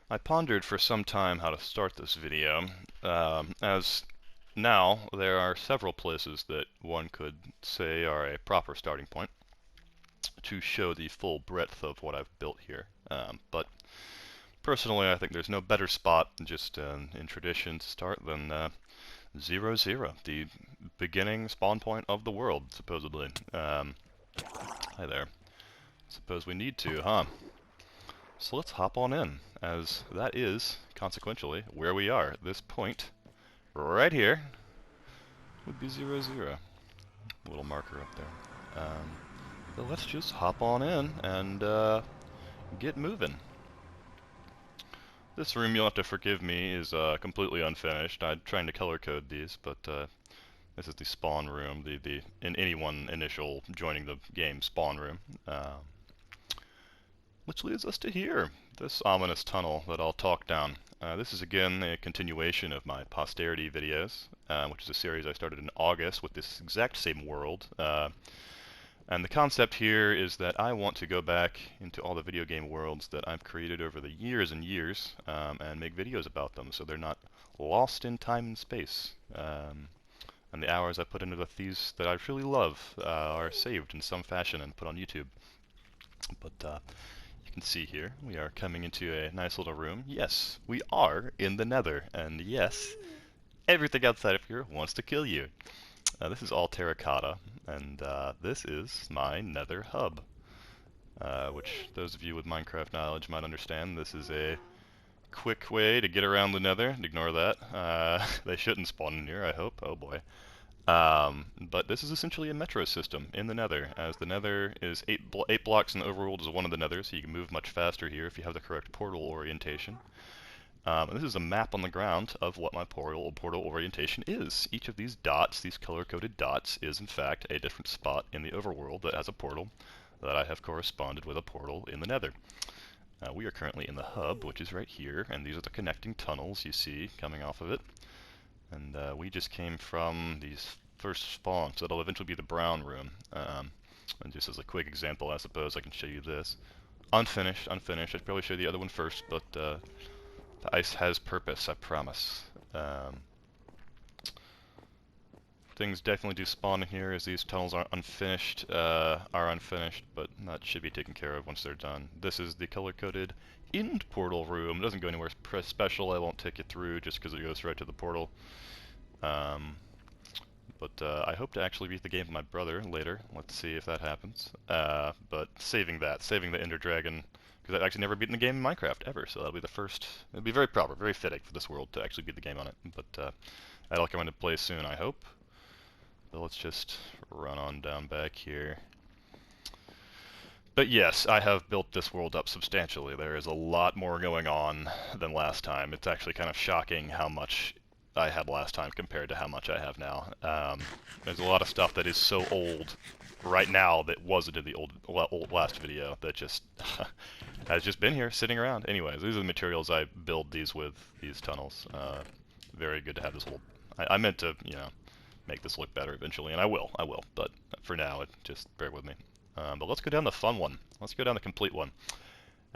I pondered for some time how to start this video, as now there are several places that one could say are a proper starting point to show the full breadth of what I've built here. But personally, I think there's no better spot, just in tradition, to start than 0, the beginning spawn point of the world, supposedly. Hi there. Suppose we need to, huh? So let's hop on in, as that is, consequentially, where we are. This point, right here, would be 0. Little marker up there. So let's just hop on in and get moving. This room, you'll have to forgive me, is completely unfinished. I'm trying to color code these, but this is the spawn room, the in anyone initial joining the game spawn room. Which leads us to here, this ominous tunnel that I'll talk down. This is again a continuation of my Posterity videos, which is a series I started in August with this exact same world. And the concept here is that I want to go back into all the video game worlds that I've created over the years and years, and make videos about them so they're not lost in time and space. And the hours I put into the thieves that I really love are saved in some fashion and put on YouTube. But you can see here, we are coming into a nice little room. Yes, we are in the Nether, and yes, everything outside of here wants to kill you. This is all terracotta, and this is my Nether hub, which those of you with Minecraft knowledge might understand. This is a quick way to get around the Nether. Ignore that. They shouldn't spawn in here, I hope. Oh boy. But this is essentially a metro system in the Nether, as the Nether is 8 blocks and the overworld is one of the Nether, so you can move much faster here if you have the correct portal orientation. And this is a map on the ground of what my portal orientation is. Each of these dots, these color-coded dots, is in fact a different spot in the overworld that has a portal that I have corresponded with a portal in the Nether. We are currently in the hub, which is right here, and these are the connecting tunnels you see coming off of it. And we just came from these first spawns, so that'll eventually be the brown room. And just as a quick example, I suppose I can show you this. Unfinished. I should probably show the other one first, but the ice has purpose, I promise. Things definitely do spawn in here, as these tunnels are unfinished, but that should be taken care of once they're done. This is the color-coded end portal room. It doesn't go anywhere special. I won't take you through just because it goes right to the portal. But I hope to actually beat the game with my brother later. Let's see if that happens. But saving the Ender Dragon, because I've actually never beaten the game in Minecraft ever, so that'll be the first. It'll be very proper, very fitting for this world to actually beat the game on it. But that'll come into play soon, I hope. So let's just run on down back here. But yes, I have built this world up substantially. There is a lot more going on than last time. It's actually kind of shocking how much I had last time compared to how much I have now. There's a lot of stuff that is so old right now that wasn't in the last video that just has just been here sitting around. Anyways, these are the materials I build these with, these tunnels. Very good to have this little... I meant to, you know, make this look better eventually, and I will, but for now, just bear with me. But let's go down the fun one. Let's go down the complete one.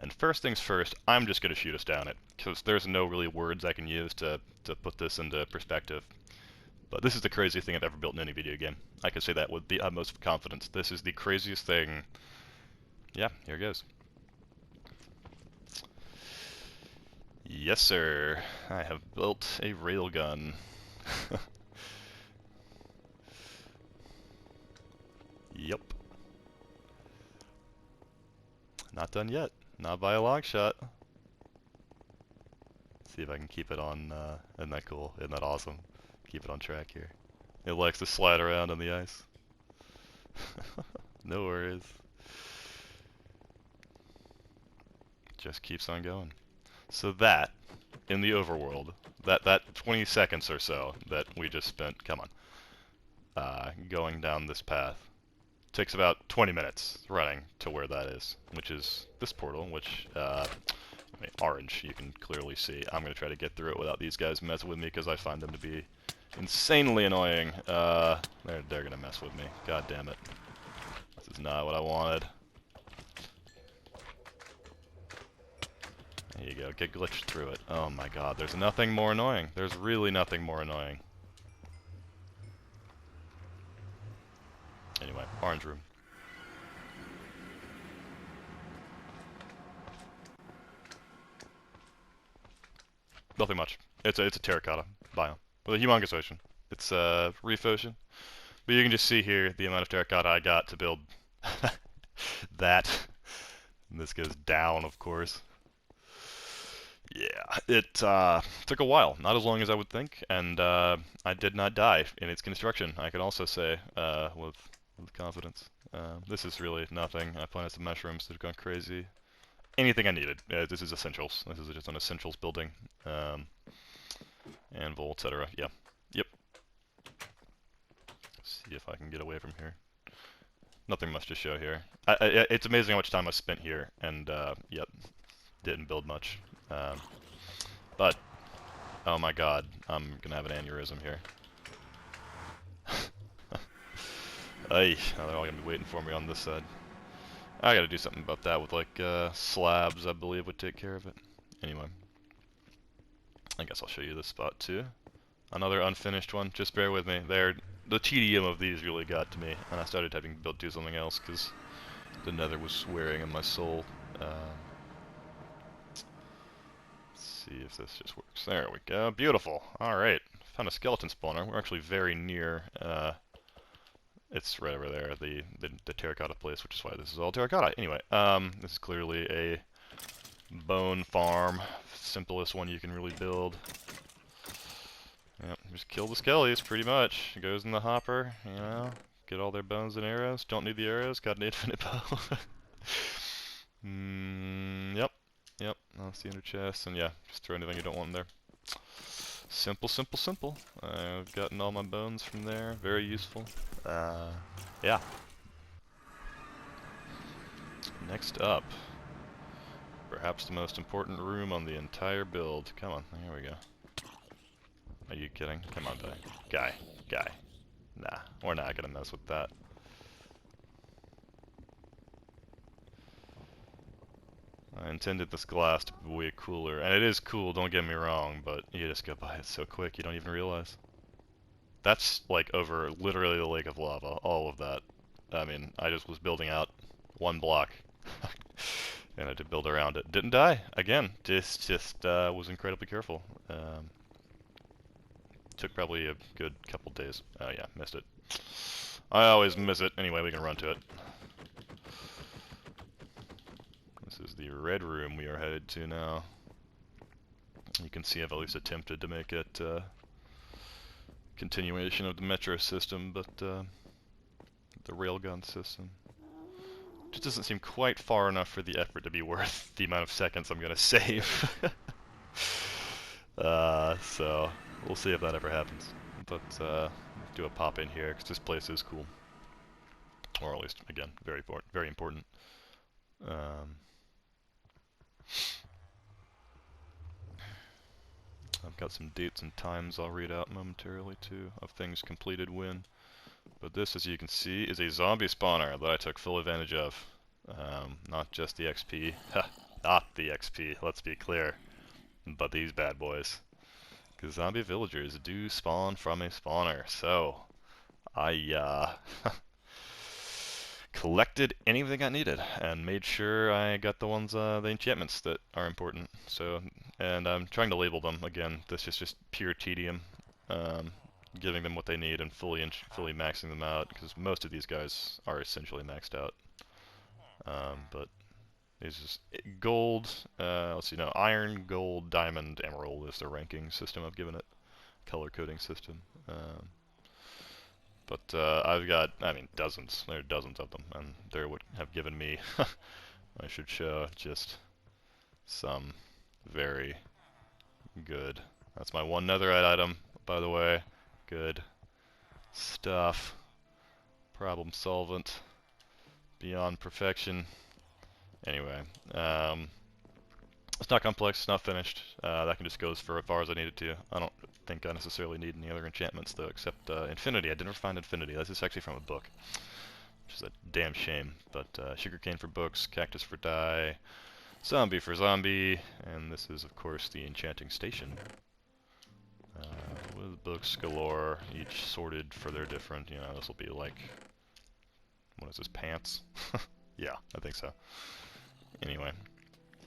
And first things first, I'm just going to shoot us down it, because there's no really words I can use to put this into perspective. But this is the craziest thing I've ever built in any video game. I can say that with the utmost confidence. This is the craziest thing. Yeah, here it goes. Yes, sir. I have built a railgun. Yep. Not done yet. Not by a long shot. See if I can keep it on, isn't that cool? Isn't that awesome? Keep it on track here. It likes to slide around on the ice. No worries. Just keeps on going. So that, in the overworld, that 20 seconds or so that we just spent, come on, going down this path, takes about 20 minutes running to where that is, which is this portal, which, orange, you can clearly see. I'm going to try to get through it without these guys messing with me, because I find them to be insanely annoying. They're going to mess with me. God damn it. This is not what I wanted. There you go. Get glitched through it. Oh my god, there's nothing more annoying. There's really nothing more annoying. Anyway, orange room. Nothing much. It's a terracotta biome with a humongous ocean. It's a reef ocean. But you can just see here the amount of terracotta I got to build that. And this goes down, of course. Yeah, it took a while, not as long as I would think, and I did not die in its construction. I can also say with confidence. This is really nothing. I planted some mushrooms that have gone crazy. Anything I needed. This is essentials. This is just an essentials building. Anvil, etc. Yeah. Yep. See if I can get away from here. Nothing much to show here. It's amazing how much time I spent here, and yep, didn't build much. But, oh my god, I'm gonna have an aneurysm here. Ay, oh, they're all gonna be waiting for me on this side. I gotta do something about that with like slabs, I believe would take care of it. Anyway, I guess I'll show you this spot too. Another unfinished one, just bear with me. The tedium of these really got to me, and I started having to do something else because the nether was swearing in my soul. See if this just works. There we go. Beautiful. Alright. Found a skeleton spawner. We're actually very near, it's right over there, the terracotta place, which is why this is all terracotta. Anyway, this is clearly a bone farm. Simplest one you can really build. Yep, just kill the skellies, pretty much. It goes in the hopper, you know, get all their bones and arrows. Don't need the arrows, got an infinite bow. Yep. Yep, that's the inner chest, and yeah, just throw anything you don't want in there. Simple, simple, simple. I've gotten all my bones from there, very useful. Yeah. Next up, perhaps the most important room on the entire build. Come on, here we go. Are you kidding? Come on, guy. Nah, we're not gonna mess with that. I intended this glass to be way cooler, and it is cool, don't get me wrong, but you just go by it so quick you don't even realize. That's like over literally the lake of lava, all of that. I mean, I just was building out one block, and I had to build around it. Didn't die, again, just was incredibly careful. Took probably a good couple days. Oh yeah, missed it. I always miss it. Anyway, we can run to it. This is the red room we are headed to now. You can see I've at least attempted to make it continuation of the metro system, but the railgun system just doesn't seem quite far enough for the effort to be worth the amount of seconds I'm gonna save. So we'll see if that ever happens. But do a pop in here because this place is cool, or at least again very important. I've got some dates and times I'll read out momentarily too, of things completed when. But this, as you can see, is a zombie spawner that I took full advantage of. Not just the XP, not the XP, let's be clear, but these bad boys. Because zombie villagers do spawn from a spawner, so I collected anything I needed and made sure I got the ones, the enchantments that are important. So, and I'm trying to label them again. This is just pure tedium, giving them what they need and fully maxing them out because most of these guys are essentially maxed out. But these is gold. Let's see, no, iron, gold, diamond, emerald is the ranking system I've given it, color coding system. But I've got, I mean, dozens. There are dozens of them, and they would have given me, I should show just some very good. That's my one netherite item, by the way. Good stuff. Problem solvent. Beyond perfection. Anyway, it's not complex, it's not finished. That can just go as far as I need it to. I don't think I necessarily need any other enchantments though, except infinity. I did never find infinity. This is actually from a book, which is a damn shame. But sugarcane for books, cactus for dye, Zombie for zombie, and this is of course the enchanting station. With books galore, each sorted for their different, you know, this will be like, what is this, pants? Yeah, I think so. Anyway,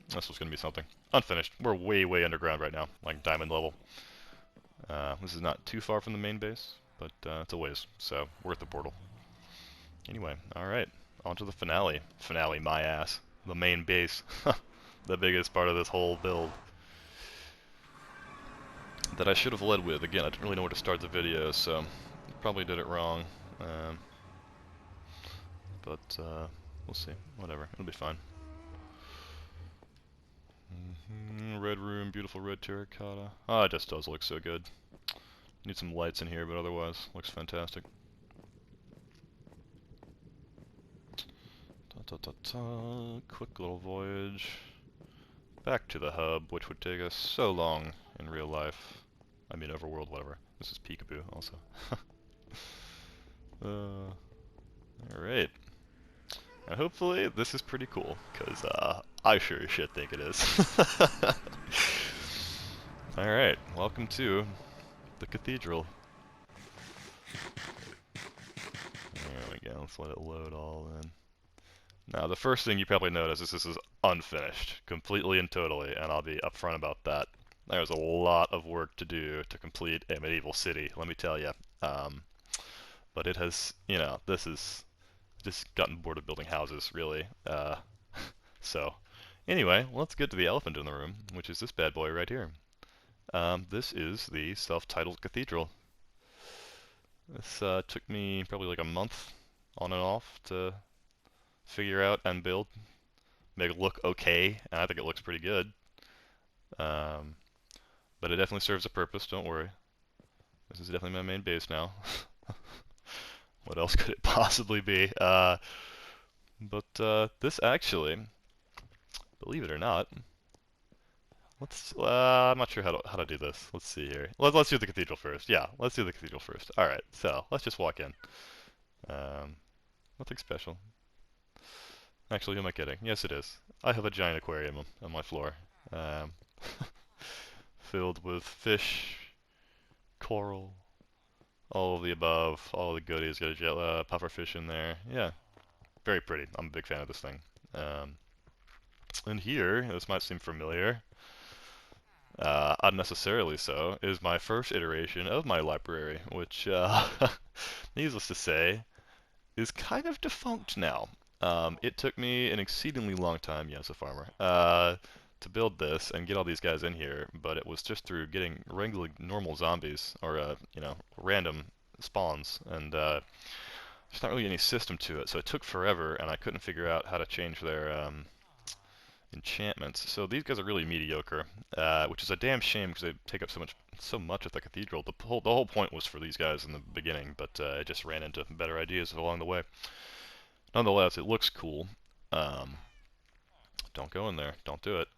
this was going to be something. Unfinished. We're way, way underground right now, like diamond level. This is not too far from the main base, but it's a ways, so worth the portal. Anyway, alright, on to the finale. Finale, my ass. The main base. The biggest part of this whole build. That I should have led with. Again, I didn't really know where to start the video, so probably did it wrong. But we'll see. Whatever. It'll be fine. Red room, beautiful red terracotta. Ah, it just does look so good. Need some lights in here, but otherwise, looks fantastic. Quick little voyage back to the hub, which would take us so long in real life. I mean, overworld, whatever. This is Peekaboo, also. Alright. And hopefully this is pretty cool, because I sure as shit think it is. Alright, welcome to the cathedral. There we go, let's let it load all in. Now, the first thing you probably notice is this is unfinished, completely and totally, and I'll be upfront about that. There's a lot of work to do to complete a medieval city, let me tell you. But it has, you know, this is just gotten bored of building houses, really. So, anyway, let's get to the elephant in the room, which is this bad boy right here. This is the self-titled cathedral. This took me probably like a month on and off to figure out and build, make it look okay, and I think it looks pretty good. But it definitely serves a purpose, don't worry. This is definitely my main base now. What else could it possibly be? But this actually, believe it or not, let's, I'm not sure how to do this. Let's see here. Let's do the cathedral first. Yeah, let's do the cathedral first. Alright, so let's just walk in. Nothing special. Actually, who am I kidding? Yes, it is. I have a giant aquarium on my floor. Filled with fish, coral, all of the above, all the goodies. Got a pufferfish in there. Yeah, very pretty. I'm a big fan of this thing. And here, this might seem familiar, unnecessarily so, is my first iteration of my library, which, needless to say, is kind of defunct now. It took me an exceedingly long time, yes, a farmer, to build this and get all these guys in here, but it was just through getting regular normal zombies, or, you know, random spawns, and there's not really any system to it, so it took forever, and I couldn't figure out how to change their enchantments. So these guys are really mediocre, which is a damn shame because they take up so much of the cathedral. The whole point was for these guys in the beginning, but it just ran into better ideas along the way. Nonetheless, it looks cool. Don't go in there. Don't do it.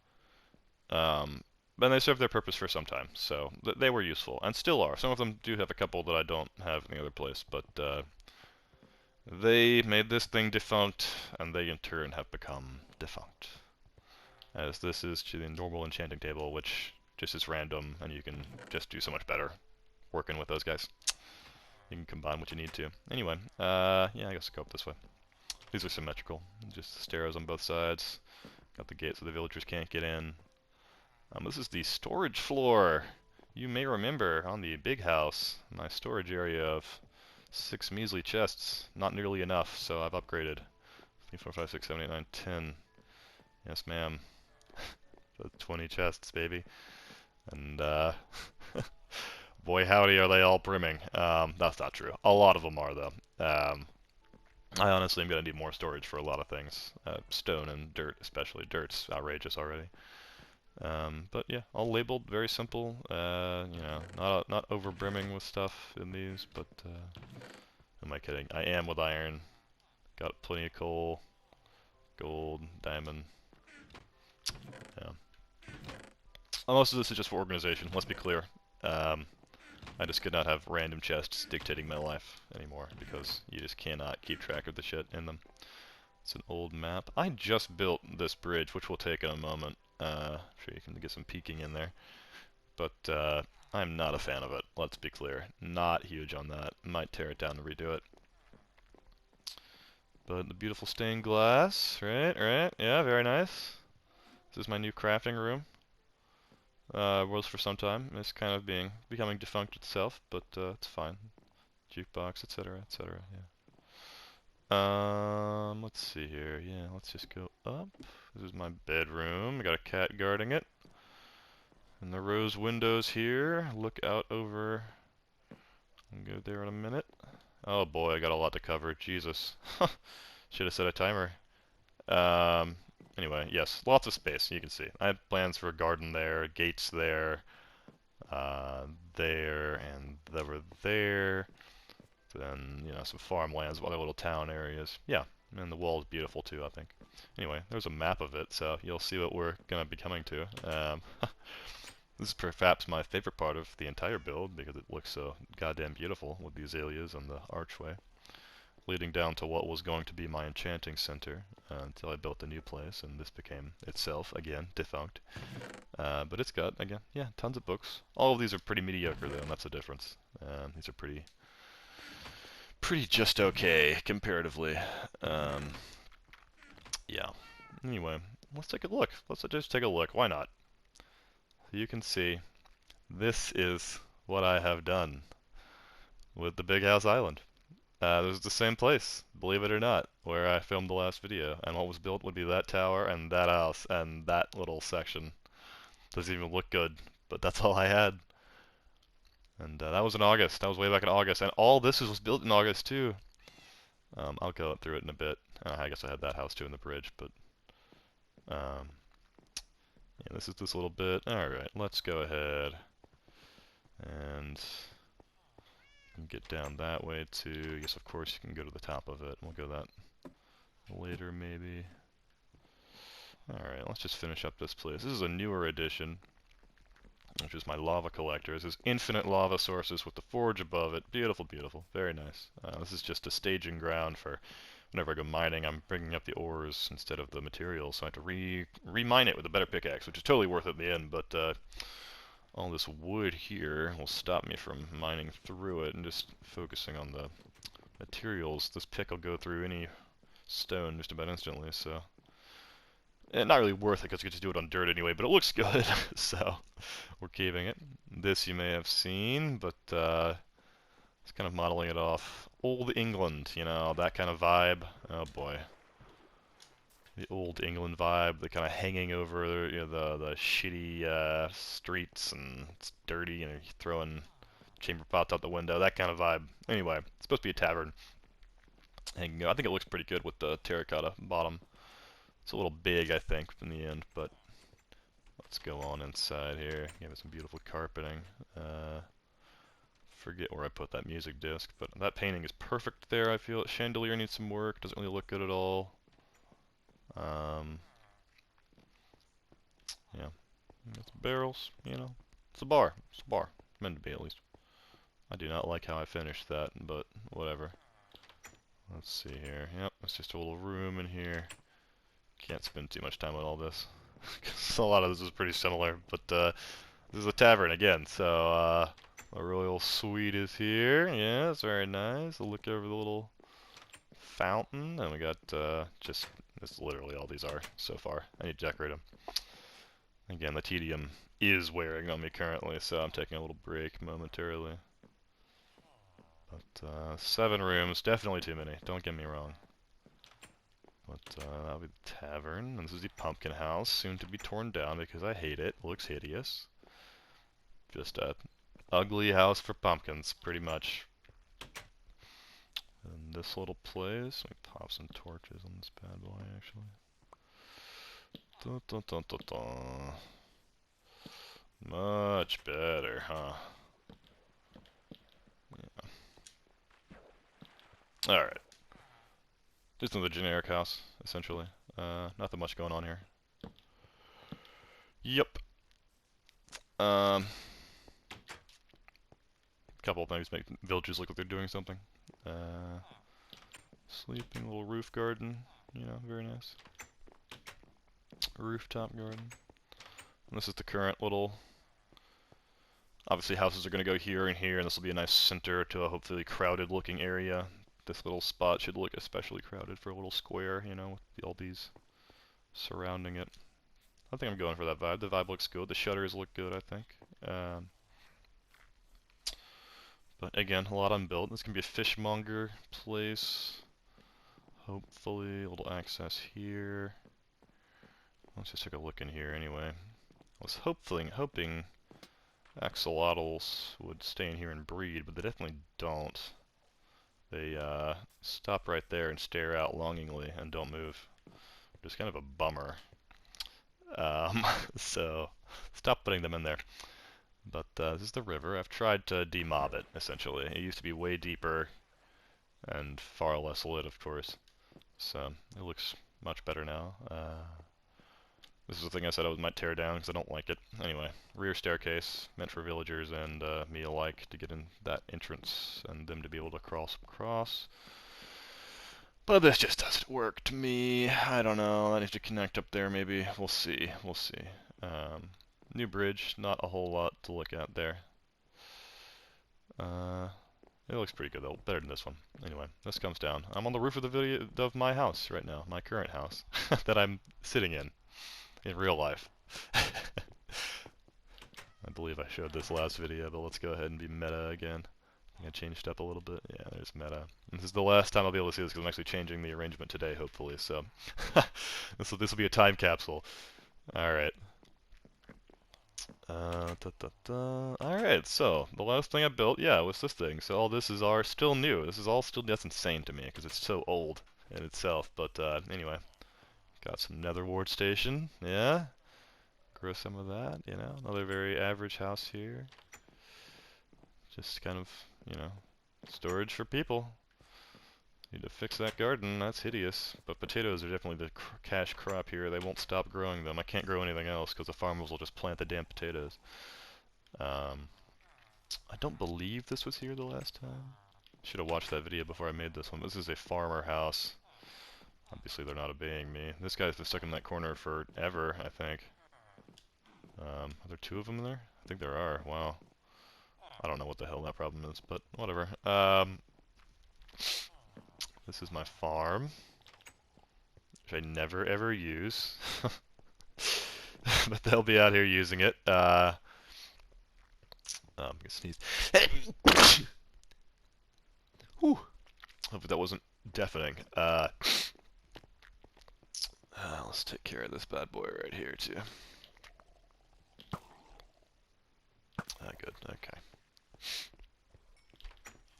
But they served their purpose for some time, so they were useful, and still are. Some of them do have a couple that I don't have in the other place, but they made this thing defunct, and they in turn have become defunct. As this is the normal enchanting table, which just is random, and you can just do so much better working with those guys. You can combine what you need to. Anyway, yeah, I guess I'll go up this way. These are symmetrical, just stairs on both sides. Got the gate so the villagers can't get in. This is the storage floor. You may remember on the big house, my storage area of 6 measly chests. Not nearly enough, so I've upgraded. 3, 4, 5, 6, 7, 8, 9, 10. Yes, ma'am. 20 chests, baby. And, boy howdy are they all brimming. That's not true. A lot of them are, though. I honestly am going to need more storage for a lot of things. Stone and dirt, especially. Dirt's outrageous already. But yeah, all labeled, very simple. You know, not over brimming with stuff in these, but, who am I kidding? I am with iron. Got plenty of coal, gold, diamond. Yeah. Most of this is just for organization, let's be clear. I just could not have random chests dictating my life anymore, because you just cannot keep track of the shit in them. It's an old map. I just built this bridge, which we'll take in a moment. Sure you can get some peeking in there. But I'm not a fan of it, let's be clear. Not huge on that. Might tear it down and redo it. But the beautiful stained glass, right, yeah, very nice. This is my new crafting room. Was for some time. It's kind of becoming defunct itself, but it's fine. Jukebox, etc., etc., yeah. Let's see here. Yeah, let's just go up. This is my bedroom. I got a cat guarding it. And the rose windows here look out over. I'll go there in a minute. Oh boy, I got a lot to cover. Jesus. Should have set a timer. Um, anyway, yes, lots of space, you can see. I had plans for a garden there, gates there, there, and over there. Then, you know, some farmlands, other little town areas. Yeah, and the wall is beautiful too, I think. Anyway, there's a map of it, so you'll see what we're going to be coming to. This is perhaps my favorite part of the entire build because it looks so goddamn beautiful with the azaleas and the archway, leading down to what was going to be my enchanting center until I built a new place, and this became itself, again, defunct. But it's got, again, yeah, tons of books. All of these are pretty mediocre, though, and that's the difference. These are pretty just okay, comparatively. Yeah. Anyway, let's take a look. Let's just take a look. Why not? So you can see, this is what I have done with the Big House Island. This is the same place, believe it or not, where I filmed the last video. And what was built would be that tower and that house and that little section. Doesn't even look good, but that's all I had. And that was in August. That was way back in August. And all this was built in August too. I'll go through it in a bit. I guess I had that house too in the bridge, but yeah, this is this little bit. Alright, let's go ahead and get down that way too. Yes, of course you can go to the top of it. We'll go that later maybe. Alright, let's just finish up this place. This is a newer edition, which is my lava collector. This is infinite lava sources with the forge above it. Beautiful, beautiful. Very nice. This is just a staging ground for whenever I go mining. I'm bringing up the ores instead of the materials, so I have to re-mine it with a better pickaxe, which is totally worth it in the end, but all this wood here will stop me from mining through it and just focusing on the materials. This pick will go through any stone just about instantly, so not really worth it because you get to do it on dirt anyway, but it looks good, so we're keeping it. This you may have seen, but it's kind of modeling it off Old England, you know, that kind of vibe. Oh boy. The Old England vibe, the kind of hanging over, you know, the shitty streets, and it's dirty, and you're throwing chamber pots out the window, that kind of vibe. Anyway, it's supposed to be a tavern. And I think it looks pretty good with the terracotta bottom. It's a little big, I think, in the end, but let's go on inside here. Give it some beautiful carpeting. Forget where I put that music disc, but that painting is perfect there, I feel. Chandelier needs some work, doesn't really look good at all. Yeah. Got some barrels, you know. It's a bar. It's a bar. Meant to be, at least. I do not like how I finished that, but whatever. Let's see here. Yep, it's just a little room in here. Can't spend too much time on all this. Because a lot of this is pretty similar, but this is a tavern again, so a royal suite is here. Yeah, it's very nice. I'll look over the little fountain, and we got just, this is literally all these are so far. I need to decorate them. Again, the tedium is wearing on me currently, so I'm taking a little break momentarily. But 7 rooms, definitely too many, don't get me wrong. But that'll be the tavern, and this is the pumpkin house, soon to be torn down because I hate it. Looks hideous. Just a ugly house for pumpkins, pretty much. And this little place, let me pop some torches on this bad boy, actually. Dun, dun, dun, dun, dun. Much better, huh? Yeah. Alright. Just another generic house, essentially. Nothing much going on here. Yep. Couple of things make villages look like they're doing something. Sleeping little roof garden. You know, very nice. Rooftop garden. And this is the current little... Obviously houses are going to go here and here, and this will be a nice center to a hopefully crowded looking area. This little spot should look especially crowded for a little square, you know, with all these surrounding it. I think I'm going for that vibe. The vibe looks good. The shutters look good, I think. But again, a lot unbuilt. This can be a fishmonger place. Hopefully, a little access here. Let's just take a look in here anyway. I was hoping axolotls would stay in here and breed, but they definitely don't. They stop right there and stare out longingly and don't move. Which is kind of a bummer. So, stop putting them in there. But this is the river. I've tried to demob it, essentially. It used to be way deeper and far less lit, of course. So, it looks much better now. This is the thing I said I might tear down because I don't like it. Anyway, rear staircase, meant for villagers and me alike to get in that entrance and them to be able to cross across. But this just doesn't work to me. I don't know. I need to connect up there maybe. We'll see. We'll see. New bridge, not a whole lot to look at there. It looks pretty good though, better than this one. Anyway, this comes down. I'm on the roof of of my house right now, my current house that I'm sitting in real life. I believe I showed this last video, but let's go ahead and be meta again. I think I changed up a little bit. Yeah, there's meta. And this is the last time I'll be able to see this because I'm actually changing the arrangement today, hopefully. So this will be a time capsule. All right. Alright, so the last thing I built, yeah, was this thing. So all this is still new. This is all still, that's insane to me because it's so old in itself. But anyway, got some nether ward station, yeah. Grow some of that, you know. Another very average house here. Just kind of, you know, storage for people. Need to fix that garden, that's hideous. But potatoes are definitely the cash crop here. They won't stop growing them. I can't grow anything else because the farmers will just plant the damn potatoes. I don't believe this was here the last time. Should have watched that video before I made this one. This is a farmer house. Obviously they're not obeying me. This guy's been stuck in that corner forever, I think. Are there two of them there? I think there are. Wow. I don't know what the hell that problem is, but whatever. This is my farm, which I never ever use. But they'll be out here using it. I'm gonna sneeze. Whew. Hope that wasn't deafening. Let's take care of this bad boy right here too. Good. Okay.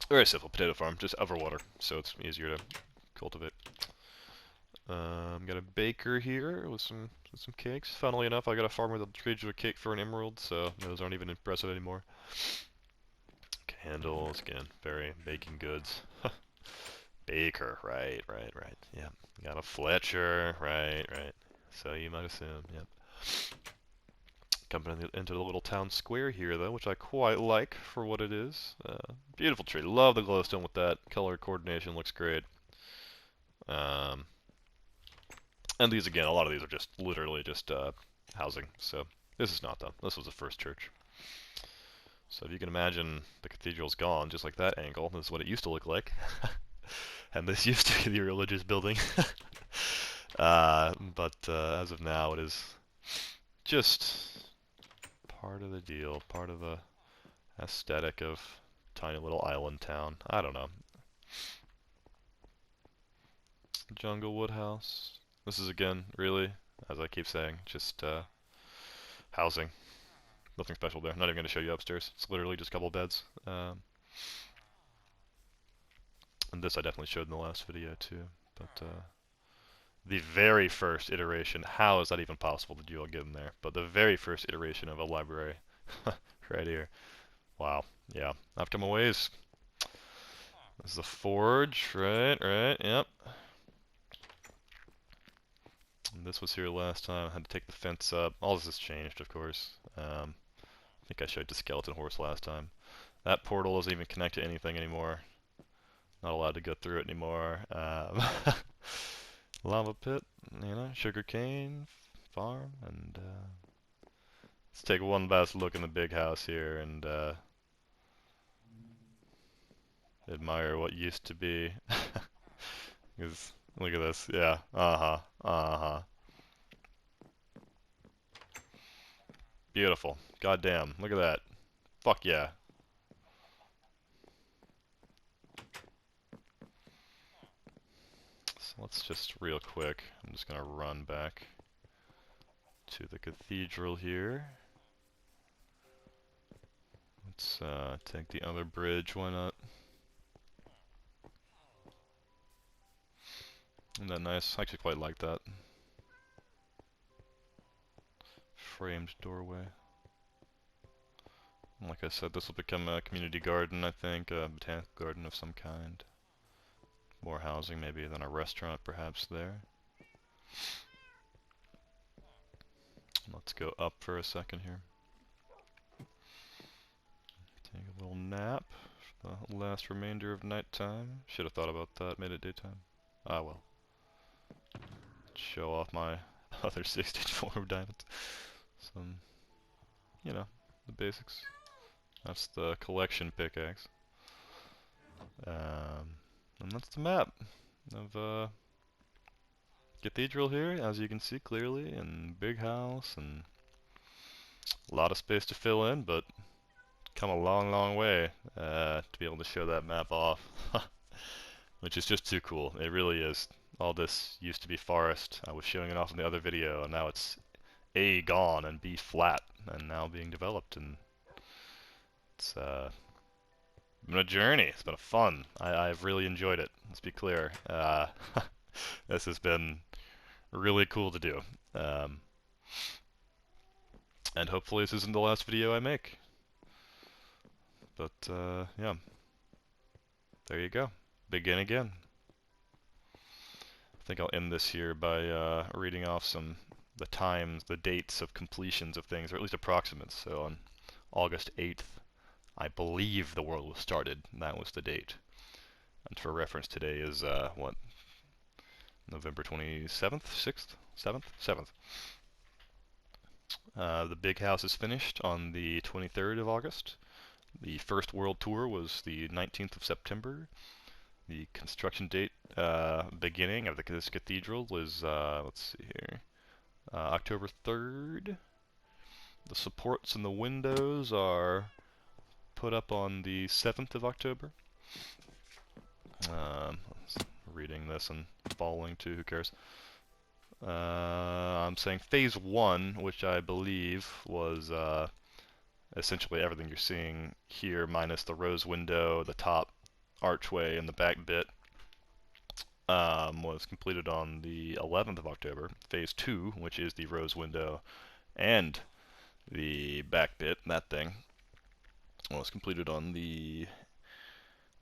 Very simple potato farm, just over water, so it's easier to cultivate. Got a baker here with some cakes. Funnily enough, I got a farmer that'll trade you a cake for an emerald, so those aren't even impressive anymore. Candles, again, very baking goods. Baker, right. Yeah. Got a Fletcher, right. So you might assume, yep. Coming into the little town square here, though, which I quite like for what it is. Beautiful tree. Love the glowstone with that color coordination. Looks great. And these, again, a lot of these are just literally just housing. So this is not them. This was the first church. So if you can imagine the cathedral's gone, just like that angle. This is what it used to look like. And this used to be the religious building. But as of now, it is just part of the deal, part of the aesthetic of tiny little island town. I don't know. Jungle Woodhouse. This is, again, really, as I keep saying, just housing. Nothing special there. Not even going to show you upstairs. It's literally just a couple beds. And this I definitely showed in the last video too. But the very first iteration, how is that even possible that you all get in there? But the very first iteration of a library, right here. Wow. Yeah, I've come a ways. This is the forge, right, yep. And this was here last time. I had to take the fence up. All this has changed, of course. I think I showed the skeleton horse last time. That portal doesn't even connect to anything anymore. Not allowed to go through it anymore. lava pit, sugar cane farm, and let's take one last look in the big house here and admire what used to be. 'Cause look at this, yeah, beautiful. Goddamn, look at that. Fuck yeah. So let's just real quick, I'm just gonna run back to the cathedral here. Let's take the other bridge, why not? Isn't that nice? I actually quite like that. Framed doorway. Like I said, this will become a community garden, I think, a botanical garden of some kind. More housing maybe than a restaurant perhaps there. Let's go up for a second here. Take a little nap for the last remainder of nighttime. Should have thought about that, made it daytime. Ah well. Show off my other 64 diamonds. Some, the basics. That's the collection pickaxe. And that's the map of cathedral here, as you can see clearly, and big house, and a lot of space to fill in, but come a long, long way to be able to show that map off, which is just too cool. It really is. All this used to be forest. I was showing it off in the other video, and now it's A, gone, and B, flat, and now being developed, and it's been a journey. It's been fun. I've really enjoyed it. Let's be clear. This has been really cool to do. And hopefully this isn't the last video I make. But, yeah. There you go. Begin again. I think I'll end this here by reading off the times, the dates of completions of things, or at least approximates. So on August 8th, I believe the world was started. That was the date. And for reference, today is, what? November 27th? 6th? 7th? 7th. The big house is finished on the 23rd of August. The first world tour was the 19th of September. The construction date, beginning of this cathedral was, let's see here, October 3rd. The supports and the windows are put up on the 7th of October. Reading this and following too, who cares? I'm saying phase 1, which I believe was essentially everything you're seeing here, minus the rose window, the top archway, and the back bit, was completed on the 11th of October. Phase 2, which is the rose window and the back bit, that thing, was completed on the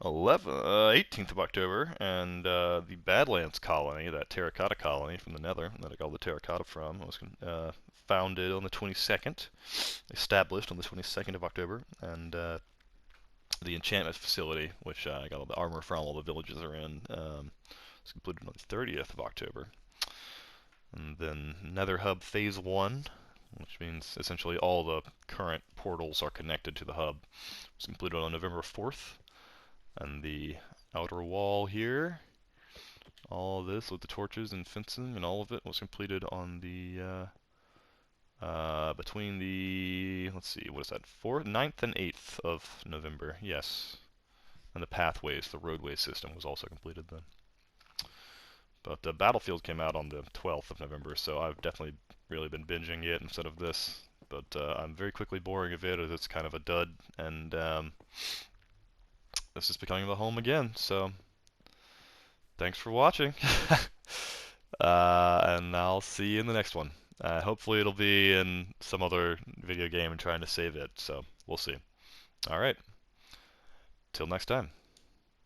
18th of October, and the Badlands colony, that terracotta colony from the Nether that I got all the terracotta from, was founded on the 22nd, established on the 22nd of October, and the enchantment facility, which I got all the armor from, all the villages are in, was completed on the 30th of October. And then Nether Hub Phase 1, which means essentially all the current portals are connected to the hub, was completed on November 4th. And the outer wall here, all of this with the torches and fencing and all of it was completed on the, between the, let's see, what is that, 9th and 8th of November, yes. And the pathways, the roadway system was also completed then. But the Battlefield came out on the 12th of November, so I've definitely really been binging it instead of this. But I'm very quickly boring of it as it's kind of a dud, and this is becoming the home again, so thanks for watching. And I'll see you in the next one. Hopefully it'll be in some other video game and trying to save it, so we'll see. Alright, till next time.